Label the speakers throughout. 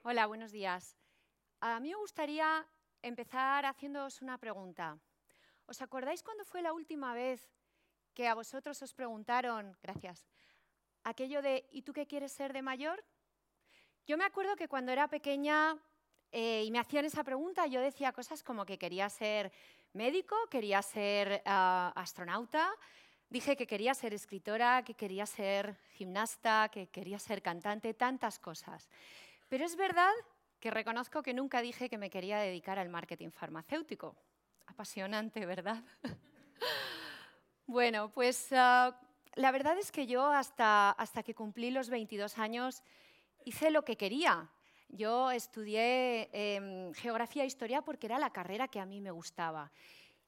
Speaker 1: Hola, buenos días. A mí me gustaría empezar haciéndoos una pregunta. ¿Os acordáis cuándo fue la última vez que a vosotros os preguntaron, gracias, aquello de ¿y tú qué quieres ser de mayor? Yo me acuerdo que cuando era pequeña y me hacían esa pregunta, yo decía cosas como que quería ser médico, quería ser astronauta, dije que quería ser escritora, que quería ser gimnasta, que quería ser cantante, tantas cosas. Pero es verdad que reconozco que nunca dije que me quería dedicar al marketing farmacéutico. Apasionante, ¿verdad? Bueno, pues la verdad es que yo hasta que cumplí los 22 años hice lo que quería. Yo estudié geografía e historia porque era la carrera que a mí me gustaba.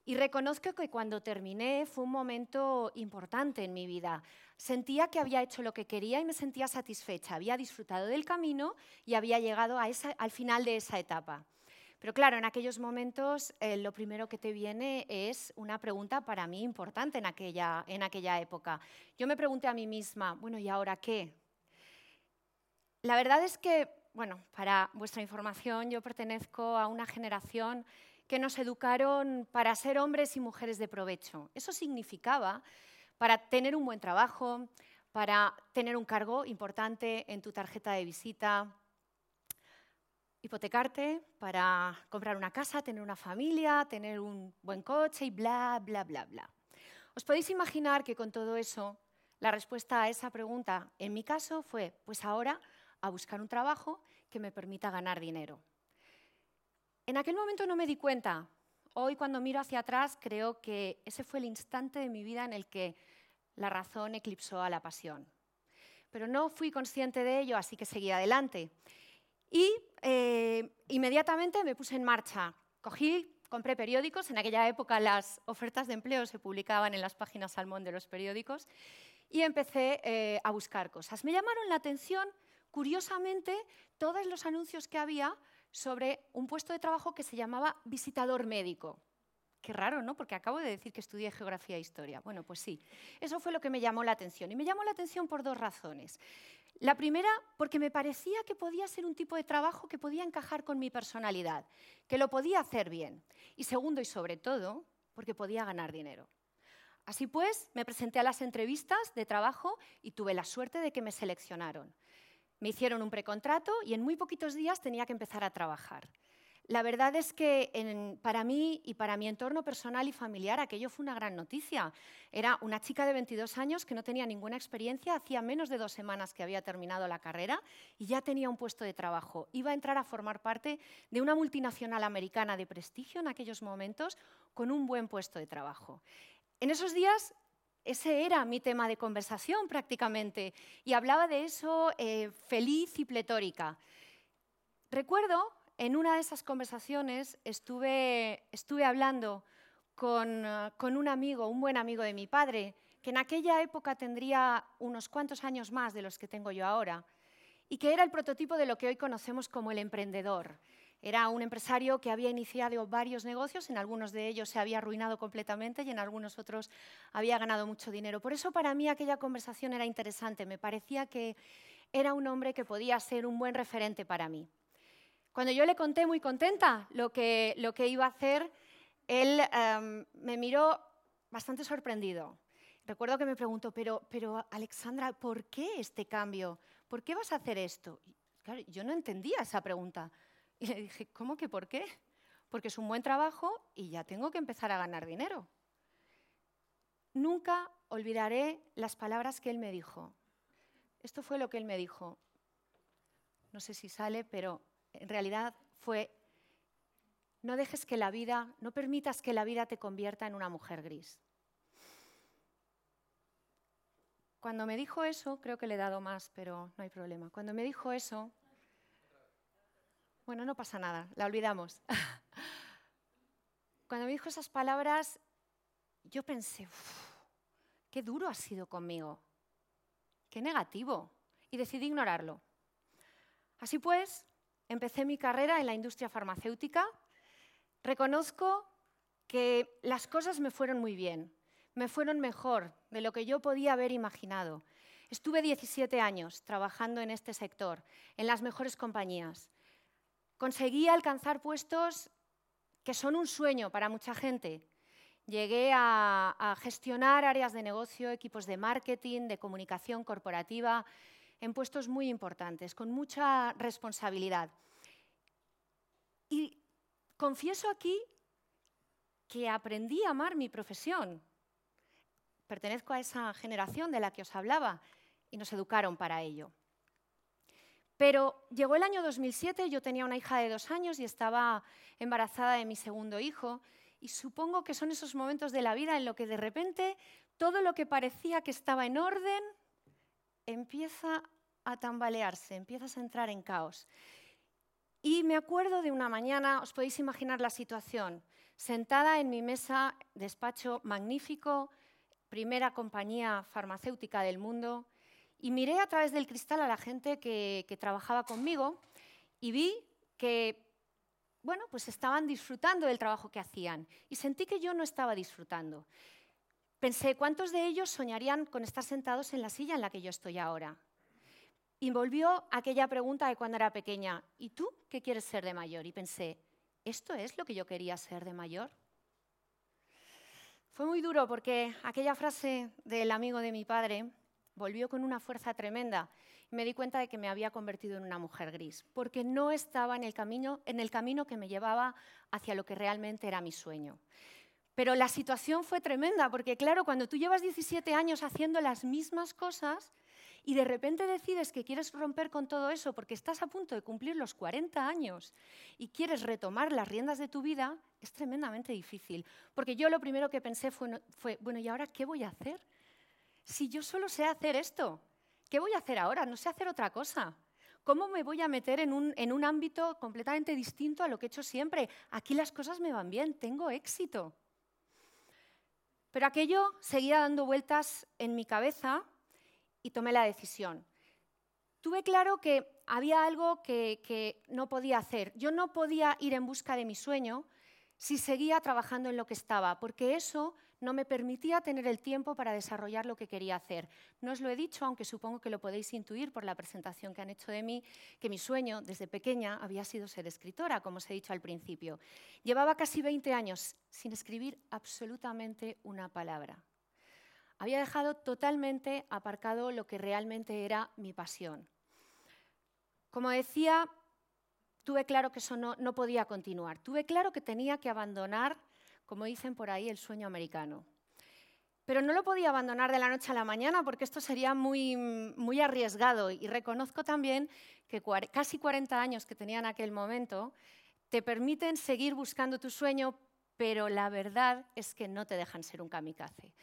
Speaker 1: Y reconozco que cuando terminé fue un momento importante en mi vida. Sentía que había hecho lo que quería y me sentía satisfecha. Había disfrutado del camino y había llegado al final de esa etapa. Pero claro, en aquellos momentos lo primero que te viene es una pregunta para mí importante en aquella época. Yo me pregunté a mí misma, bueno, ¿y ahora qué? La verdad es que, bueno, para vuestra información, yo pertenezco a una generación que nos educaron para ser hombres y mujeres de provecho. Eso significaba para tener un buen trabajo, para tener un cargo importante en tu tarjeta de visita, hipotecarte para comprar una casa, tener una familia, tener un buen coche y bla, bla, bla, bla. ¿Os podéis imaginar que con todo eso, la respuesta a esa pregunta, en mi caso, fue, pues ahora a buscar un trabajo que me permita ganar dinero? En aquel momento no me di cuenta. Hoy, cuando miro hacia atrás, creo que ese fue el instante de mi vida en el que la razón eclipsó a la pasión. Pero no fui consciente de ello, así que seguí adelante. Y inmediatamente me puse en marcha. Compré periódicos. En aquella época las ofertas de empleo se publicaban en las páginas salmón de los periódicos y empecé a buscar cosas. Me llamaron la atención, curiosamente, todos los anuncios que había sobre un puesto de trabajo que se llamaba visitador médico. Qué raro, ¿no? Porque acabo de decir que estudié geografía e historia. Bueno, pues sí, eso fue lo que me llamó la atención. Y me llamó la atención por dos razones. La primera, porque me parecía que podía ser un tipo de trabajo que podía encajar con mi personalidad, que lo podía hacer bien. Y segundo, y sobre todo, porque podía ganar dinero. Así pues, me presenté a las entrevistas de trabajo y tuve la suerte de que me seleccionaron. Me hicieron un precontrato y en muy poquitos días tenía que empezar a trabajar. La verdad es que para mí y para mi entorno personal y familiar aquello fue una gran noticia. Era una chica de 22 años que no tenía ninguna experiencia, hacía menos de 2 semanas que había terminado la carrera y ya tenía un puesto de trabajo. Iba a entrar a formar parte de una multinacional americana de prestigio en aquellos momentos con un buen puesto de trabajo. En esos días ese era mi tema de conversación prácticamente y hablaba de eso feliz y pletórica. Recuerdo, en una de esas conversaciones estuve hablando con un amigo, un buen amigo de mi padre, que en aquella época tendría unos cuantos años más de los que tengo yo ahora, y que era el prototipo de lo que hoy conocemos como el emprendedor. Era un empresario que había iniciado varios negocios, en algunos de ellos se había arruinado completamente y en algunos otros había ganado mucho dinero. Por eso para mí aquella conversación era interesante, me parecía que era un hombre que podía ser un buen referente para mí. Cuando yo le conté muy contenta lo que iba a hacer, él me miró bastante sorprendido. Recuerdo que me preguntó, pero Alexandra, ¿por qué este cambio? ¿Por qué vas a hacer esto? Y, claro, yo no entendía esa pregunta. Y le dije, ¿cómo que por qué? Porque es un buen trabajo y ya tengo que empezar a ganar dinero. Nunca olvidaré las palabras que él me dijo. Esto fue lo que él me dijo. No sé si sale, pero en realidad fue: no permitas que la vida te convierta en una mujer gris. Cuando me dijo eso, creo que le he dado más, pero no hay problema. Cuando me dijo eso, bueno, no pasa nada, la olvidamos. Cuando me dijo esas palabras, yo pensé, qué duro ha sido conmigo, qué negativo, y decidí ignorarlo. Así pues, empecé mi carrera en la industria farmacéutica. Reconozco que las cosas me fueron muy bien, me fueron mejor de lo que yo podía haber imaginado. Estuve 17 años trabajando en este sector, en las mejores compañías, Conseguí alcanzar puestos que son un sueño para mucha gente. Llegué a gestionar áreas de negocio, equipos de marketing, de comunicación corporativa, en puestos muy importantes, con mucha responsabilidad. Y confieso aquí que aprendí a amar mi profesión. Pertenezco a esa generación de la que os hablaba y nos educaron para ello. Pero llegó el año 2007, yo tenía una hija de 2 años y estaba embarazada de mi segundo hijo, y supongo que son esos momentos de la vida en los que de repente todo lo que parecía que estaba en orden empieza a tambalearse, empiezas a entrar en caos. Y me acuerdo de una mañana, os podéis imaginar la situación, sentada en mi mesa, despacho magnífico, primera compañía farmacéutica del mundo, y miré a través del cristal a la gente que trabajaba conmigo y vi que, bueno, pues estaban disfrutando del trabajo que hacían y sentí que yo no estaba disfrutando. Pensé, ¿cuántos de ellos soñarían con estar sentados en la silla en la que yo estoy ahora? Y volvió aquella pregunta de cuando era pequeña, ¿y tú qué quieres ser de mayor? Y pensé, ¿esto es lo que yo quería ser de mayor? Fue muy duro porque aquella frase del amigo de mi padre volvió con una fuerza tremenda y me di cuenta de que me había convertido en una mujer gris, porque no estaba en el camino que me llevaba hacia lo que realmente era mi sueño. Pero la situación fue tremenda, porque claro, cuando tú llevas 17 años haciendo las mismas cosas y de repente decides que quieres romper con todo eso porque estás a punto de cumplir los 40 años y quieres retomar las riendas de tu vida, es tremendamente difícil. Porque yo lo primero que pensé fue, bueno, ¿y ahora qué voy a hacer? Si yo solo sé hacer esto, ¿qué voy a hacer ahora? No sé hacer otra cosa. ¿Cómo me voy a meter en un ámbito completamente distinto a lo que he hecho siempre? Aquí las cosas me van bien, tengo éxito. Pero aquello seguía dando vueltas en mi cabeza y tomé la decisión. Tuve claro que había algo que no podía hacer. Yo no podía ir en busca de mi sueño si seguía trabajando en lo que estaba, porque eso no me permitía tener el tiempo para desarrollar lo que quería hacer. No os lo he dicho, aunque supongo que lo podéis intuir por la presentación que han hecho de mí, que mi sueño desde pequeña había sido ser escritora, como os he dicho al principio. Llevaba casi 20 años sin escribir absolutamente una palabra. Había dejado totalmente aparcado lo que realmente era mi pasión. Como decía, tuve claro que eso no podía continuar. Tuve claro que tenía que abandonar, como dicen por ahí, el sueño americano. Pero no lo podía abandonar de la noche a la mañana porque esto sería muy arriesgado. Y reconozco también que casi 40 años que tenía en aquel momento te permiten seguir buscando tu sueño, pero la verdad es que no te dejan ser un kamikaze.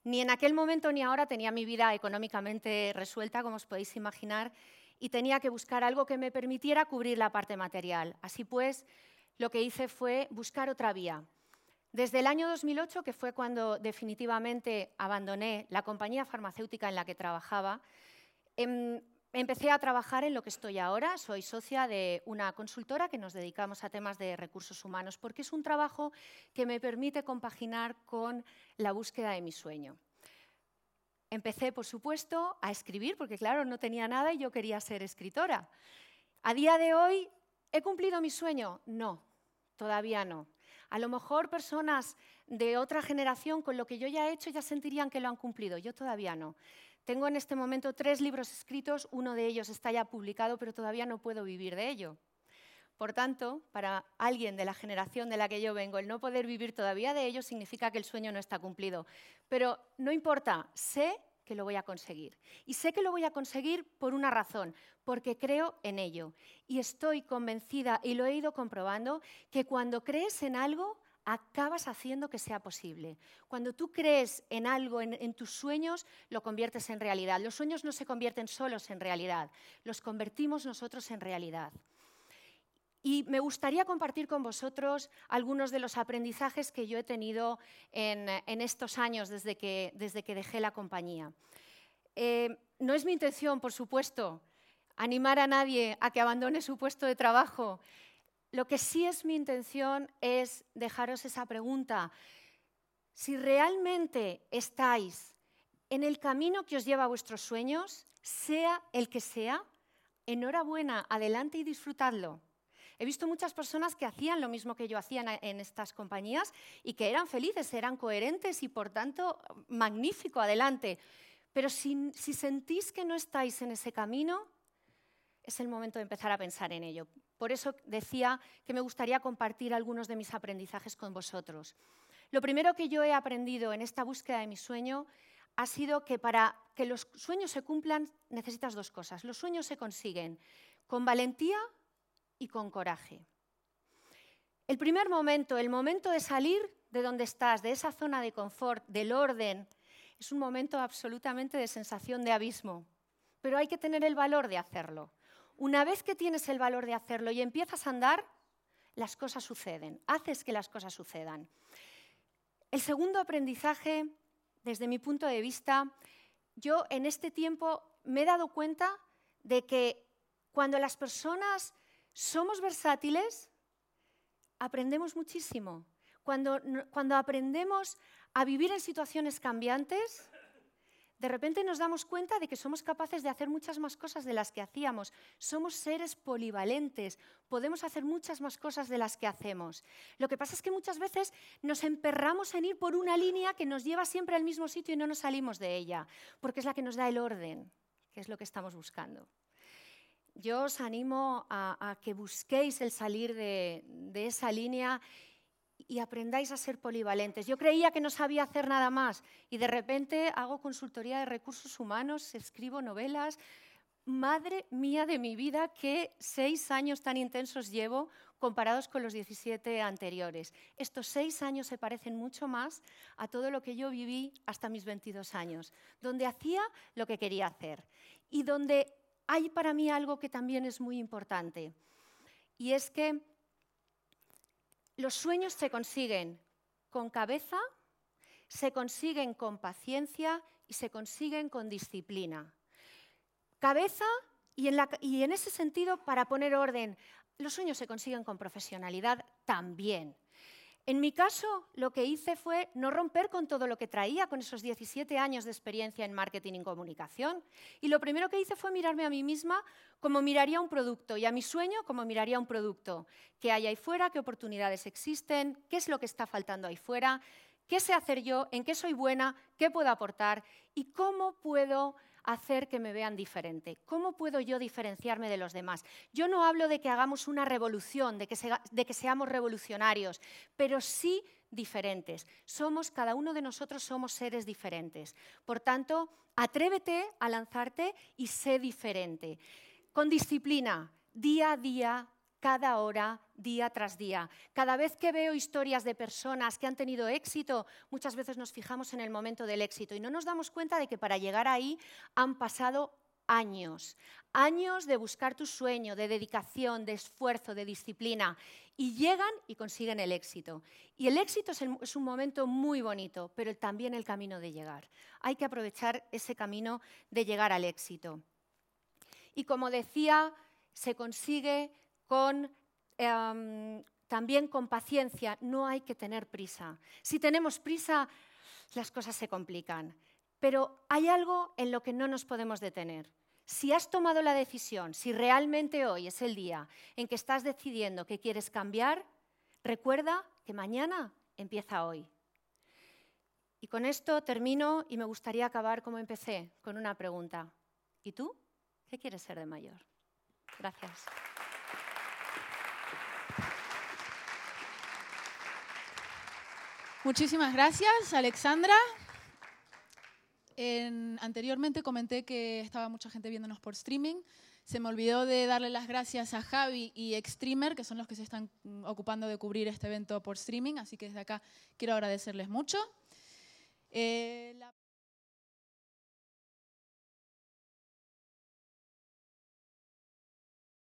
Speaker 1: Ni en aquel momento ni ahora tenía mi vida económicamente resuelta, como os podéis imaginar, y tenía que buscar algo que me permitiera cubrir la parte material. Así pues, lo que hice fue buscar otra vía. Desde el año 2008, que fue cuando definitivamente abandoné la compañía farmacéutica en la que trabajaba, empecé a trabajar en lo que estoy ahora. Soy socia de una consultora que nos dedicamos a temas de recursos humanos, porque es un trabajo que me permite compaginar con la búsqueda de mi sueño. Empecé, por supuesto, a escribir, porque claro, no tenía nada y yo quería ser escritora. ¿A día de hoy he cumplido mi sueño? No, todavía no. A lo mejor personas de otra generación con lo que yo ya he hecho ya sentirían que lo han cumplido, yo todavía no. Tengo en este momento 3 libros escritos, uno de ellos está ya publicado, pero todavía no puedo vivir de ello. Por tanto, para alguien de la generación de la que yo vengo, el no poder vivir todavía de ello significa que el sueño no está cumplido. Pero no importa, sé que lo voy a conseguir. Y sé que lo voy a conseguir por una razón, porque creo en ello. Y estoy convencida, y lo he ido comprobando, que cuando crees en algo, acabas haciendo que sea posible. Cuando tú crees en algo, en tus sueños, lo conviertes en realidad. Los sueños no se convierten solos en realidad, los convertimos nosotros en realidad. Y me gustaría compartir con vosotros algunos de los aprendizajes que yo he tenido en estos años desde que dejé la compañía. No es mi intención, por supuesto, animar a nadie a que abandone su puesto de trabajo. Lo que sí es mi intención es dejaros esa pregunta. Si realmente estáis en el camino que os lleva a vuestros sueños, sea el que sea, enhorabuena, adelante y disfrutadlo. He visto muchas personas que hacían lo mismo que yo hacía en estas compañías y que eran felices, eran coherentes y, por tanto, magnífico, adelante. Pero si sentís que no estáis en ese camino, es el momento de empezar a pensar en ello. Por eso decía que me gustaría compartir algunos de mis aprendizajes con vosotros. Lo primero que yo he aprendido en esta búsqueda de mi sueño ha sido que para que los sueños se cumplan necesitas dos cosas. Los sueños se consiguen con valentía y con coraje. El primer momento, el momento de salir de donde estás, de esa zona de confort, del orden, es un momento absolutamente de sensación de abismo, pero hay que tener el valor de hacerlo. Una vez que tienes el valor de hacerlo y empiezas a andar, las cosas suceden, haces que las cosas sucedan. El segundo aprendizaje, desde mi punto de vista, yo en este tiempo me he dado cuenta de que cuando las personas somos versátiles, aprendemos muchísimo. Cuando aprendemos a vivir en situaciones cambiantes, de repente nos damos cuenta de que somos capaces de hacer muchas más cosas de las que hacíamos. Somos seres polivalentes, podemos hacer muchas más cosas de las que hacemos. Lo que pasa es que muchas veces nos emperramos en ir por una línea que nos lleva siempre al mismo sitio y no nos salimos de ella, porque es la que nos da el orden, que es lo que estamos buscando. Yo os animo a que busquéis el salir de esa línea y aprendáis a ser polivalentes. Yo creía que no sabía hacer nada más y de repente hago consultoría de recursos humanos, escribo novelas. Madre mía de mi vida, qué 6 años tan intensos llevo comparados con los 17 anteriores. Estos 6 años se parecen mucho más a todo lo que yo viví hasta mis 22 años, donde hacía lo que quería hacer y donde hay para mí algo que también es muy importante, y es que los sueños se consiguen con cabeza, se consiguen con paciencia y se consiguen con disciplina. Cabeza y en ese sentido, para poner orden, los sueños se consiguen con profesionalidad también. En mi caso, lo que hice fue no romper con todo lo que traía, con esos 17 años de experiencia en marketing y comunicación. Y lo primero que hice fue mirarme a mí misma como miraría un producto y a mi sueño como miraría un producto. ¿Qué hay ahí fuera? ¿Qué oportunidades existen? ¿Qué es lo que está faltando ahí fuera? ¿Qué sé hacer yo? ¿En qué soy buena? ¿Qué puedo aportar? ¿Y cómo puedo hacer que me vean diferente? ¿Cómo puedo yo diferenciarme de los demás? Yo no hablo de que hagamos una revolución, de que seamos revolucionarios, pero sí diferentes. Cada uno de nosotros somos seres diferentes. Por tanto, atrévete a lanzarte y sé diferente. Con disciplina, día a día, cada hora, día tras día. Cada vez que veo historias de personas que han tenido éxito, muchas veces nos fijamos en el momento del éxito y no nos damos cuenta de que para llegar ahí han pasado años. Años de buscar tu sueño, de dedicación, de esfuerzo, de disciplina. Y llegan y consiguen el éxito. Y el éxito es un momento muy bonito, pero también el camino de llegar. Hay que aprovechar ese camino de llegar al éxito. Y como decía, se consigue también con paciencia, no hay que tener prisa. Si tenemos prisa, las cosas se complican. Pero hay algo en lo que no nos podemos detener. Si has tomado la decisión, si realmente hoy es el día en que estás decidiendo que quieres cambiar, recuerda que mañana empieza hoy. Y con esto termino y me gustaría acabar como empecé, con una pregunta. ¿Y tú? ¿Qué quieres ser de mayor? Gracias.
Speaker 2: Muchísimas gracias, Alexandra. Anteriormente comenté que estaba mucha gente viéndonos por streaming. Se me olvidó de darle las gracias a Javi y Extremer, que son los que se están ocupando de cubrir este evento por streaming, así que desde acá quiero agradecerles mucho.